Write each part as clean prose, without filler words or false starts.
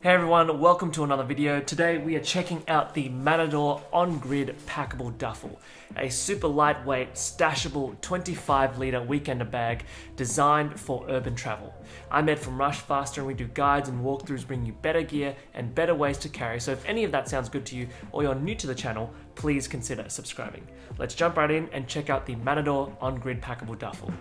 Hey everyone, welcome to another video. Today we are checking out the Matador On-Grid Packable Duffle, a super lightweight, stashable 25-litre weekender bag designed for urban travel. I'm Ed from Rushfaster and we do guides and walkthroughs bringing you better gear and better ways to carry. So if any of that sounds good to you or you're new to the channel, please consider subscribing. Let's jump right in and check out the Matador On-Grid Packable Duffle.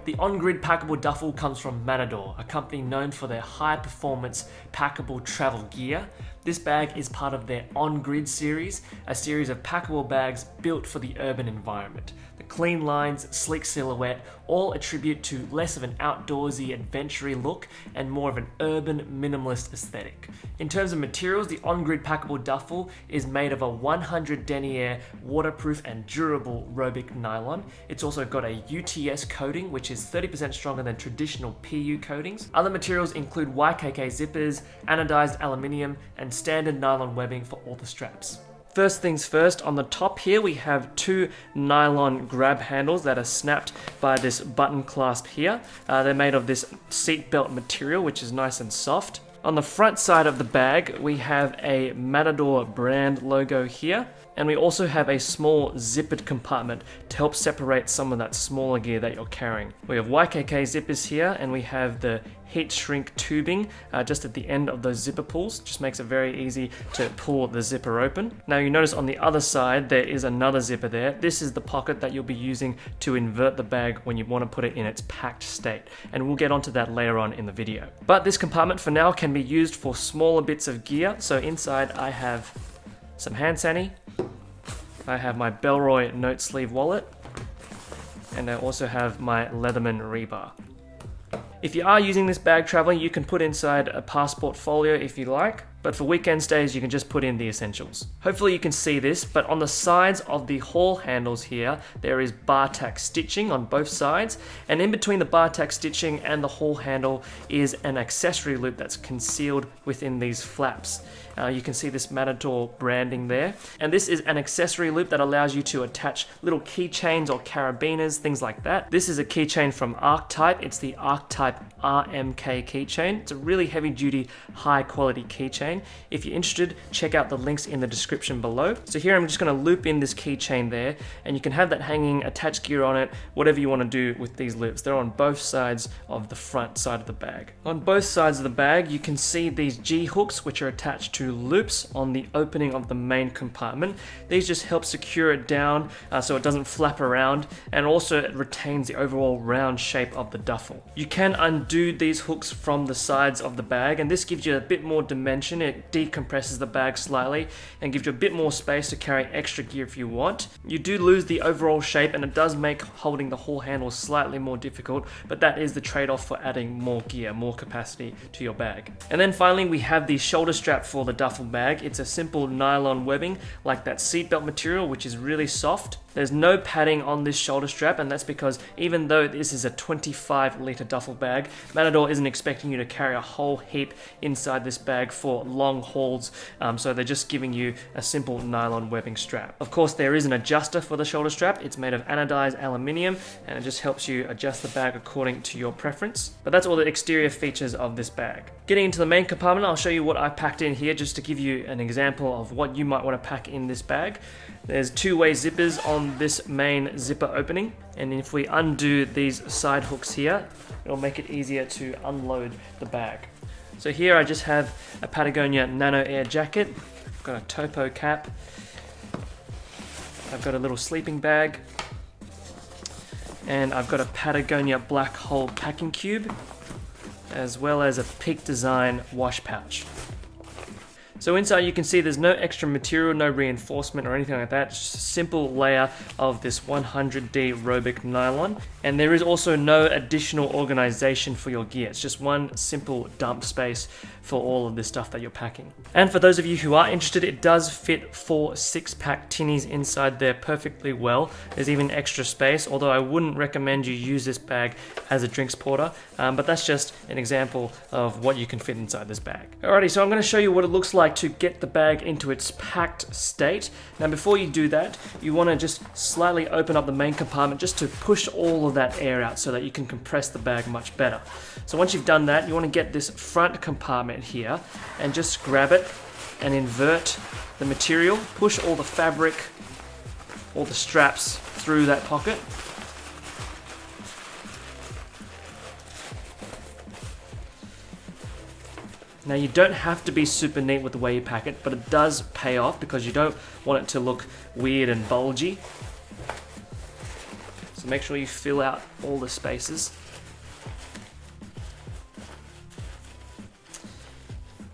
The On-Grid Packable Duffle comes from Matador, a company known for their high-performance packable travel gear. This bag is part of their On-Grid series, a series of packable bags built for the urban environment. The clean lines, sleek silhouette, all attribute to less of an outdoorsy, adventure-y look and more of an urban, minimalist aesthetic. In terms of materials, the On-Grid Packable Duffle is made of a 100 denier waterproof and durable Robic nylon. It's also got a UTS coating, which is 30% stronger than traditional PU coatings. Other materials include YKK zippers, anodized aluminium, and standard nylon webbing for all the straps. First things first, on the top here we have two nylon grab handles that are snapped by this button clasp here. They're made of this seatbelt material, which is nice and soft. On the front side of the bag, we have a Matador brand logo here, and we also have a small zippered compartment to help separate some of that smaller gear that you're carrying. We have YKK zippers here, and we have the heat shrink tubing just at the end of those zipper pulls. Just makes it very easy to pull the zipper open. Now you notice on the other side there is another zipper there. This is the pocket that you'll be using to invert the bag when you want to put it in its packed state, and we'll get onto that later on in the video. But this compartment for now can be used for smaller bits of gear. So inside I have some hand sani, I have my Bellroy note sleeve wallet, and I also have my Leatherman rebar. If you are using this bag traveling, you can put inside a passport folio if you like, but for weekend stays you can just put in the essentials. Hopefully you can see this, but on the sides of the haul handles here, there is bar tack stitching on both sides, and in between the bar tack stitching and the haul handle is an accessory loop that's concealed within these flaps. You can see this Matador branding there, and this is an accessory loop that allows you to attach little keychains or carabiners, things like that. This is a keychain from Archetype. It's the Archetype RMK keychain. It's a really heavy duty, high quality keychain. If you're interested, check out the links in the description below. So here I'm just going to loop in this keychain there, and you can have that hanging, attach gear on it, whatever you want to do with these loops. They're on both sides of the front side of the bag. On both sides of the bag, you can see these G hooks, which are attached to loops on the opening of the main compartment. These just help secure it down so it doesn't flap around, and also it retains the overall round shape of the duffel. You can undo these hooks from the sides of the bag, and this gives you a bit more dimension. It decompresses the bag slightly and gives you a bit more space to carry extra gear if you want. You do lose the overall shape, and it does make holding the haul handle slightly more difficult, but that is the trade-off for adding more gear, more capacity to your bag. And then finally we have the shoulder strap for the duffel bag. It's a simple nylon webbing like that seatbelt material, which is really soft. There's no padding on this shoulder strap, and that's because even though this is a 25-litre duffel bag, Matador isn't expecting you to carry a whole heap inside this bag for long hauls, so they're just giving you a simple nylon webbing strap. Of course, there is an adjuster for the shoulder strap. It's made of anodized aluminium, and it just helps you adjust the bag according to your preference. But that's all the exterior features of this bag. Getting into the main compartment, I'll show you what I packed in here just to give you an example of what you might want to pack in this bag. There's two-way zippers on this main zipper opening, and if we undo these side hooks here, it'll make it easier to unload the bag. So here I just have a Patagonia Nano Air jacket, I've got a topo cap, I've got a little sleeping bag, and I've got a Patagonia Black Hole packing cube, as well as a Peak Design wash pouch. So inside you can see there's no extra material, no reinforcement or anything like that, just a simple layer of this 100D Robic nylon. And there is also no additional organization for your gear. It's just one simple dump space for all of this stuff that you're packing. And for those of you who are interested, it does fit 4 6-pack tinnies inside there perfectly well. There's even extra space, although I wouldn't recommend you use this bag as a drinks porter, but that's just an example of what you can fit inside this bag. Alrighty, so I'm going to show you what it looks like like to get the bag into its packed state. Now before you do that, you want to just slightly open up the main compartment just to push all of that air out so that you can compress the bag much better. So once you've done that, you want to get this front compartment here and just grab it and invert the material, push all the fabric, all the straps through that pocket. Now you don't have to be super neat with the way you pack it, but it does pay off because you don't want it to look weird and bulgy. So make sure you fill out all the spaces.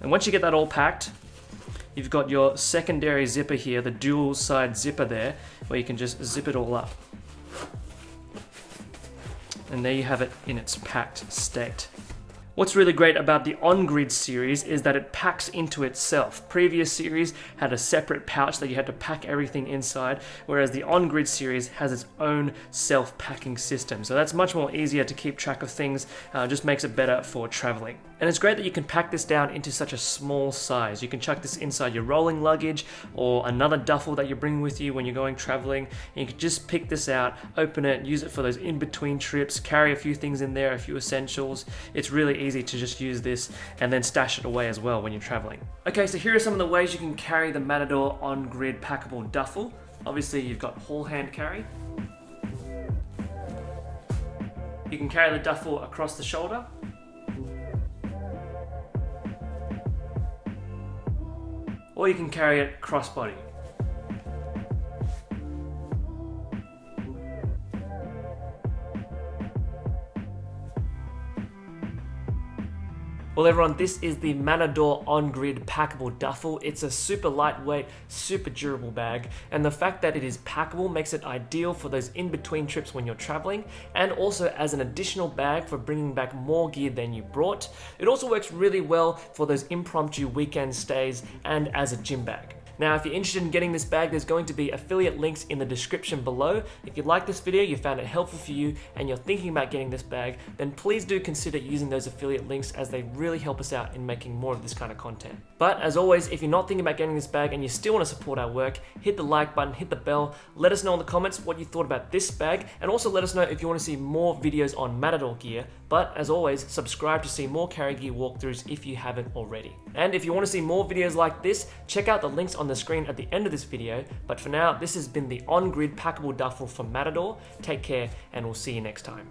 And once you get that all packed, you've got your secondary zipper here, the dual side zipper there, where you can just zip it all up. And there you have it in its packed state. What's really great about the On-Grid series is that it packs into itself. Previous series had a separate pouch that you had to pack everything inside, whereas the On-Grid series has its own self-packing system. So that's much more easier to keep track of things, just makes it better for traveling. And it's great that you can pack this down into such a small size. You can chuck this inside your rolling luggage or another duffel that you're bringing with you when you're going traveling. And you can just pick this out, open it, use it for those in-between trips, carry a few things in there, a few essentials. It's really easy to just use this and then stash it away as well when you're traveling. Okay, so here are some of the ways you can carry the Matador On-Grid packable duffel. Obviously you've got whole hand carry. You can carry the duffel across the shoulder. Or you can carry it crossbody. Well everyone, this is the Matador On-Grid packable duffel. It's a super lightweight, super durable bag, and the fact that it is packable makes it ideal for those in-between trips when you're traveling, and also as an additional bag for bringing back more gear than you brought. It also works really well for those impromptu weekend stays and as a gym bag. Now, if you're interested in getting this bag, there's going to be affiliate links in the description below. If you like this video, you found it helpful for you, and you're thinking about getting this bag, then please do consider using those affiliate links as they really help us out in making more of this kind of content. But as always, if you're not thinking about getting this bag and you still want to support our work, hit the like button, hit the bell, let us know in the comments what you thought about this bag, and also let us know if you want to see more videos on Matador gear. But as always, subscribe to see more carry gear walkthroughs if you haven't already. And if you want to see more videos like this, check out the links on the screen at the end of this video. But for now, this has been the On-Grid packable duffel from Matador. Take care, and we'll see you next time.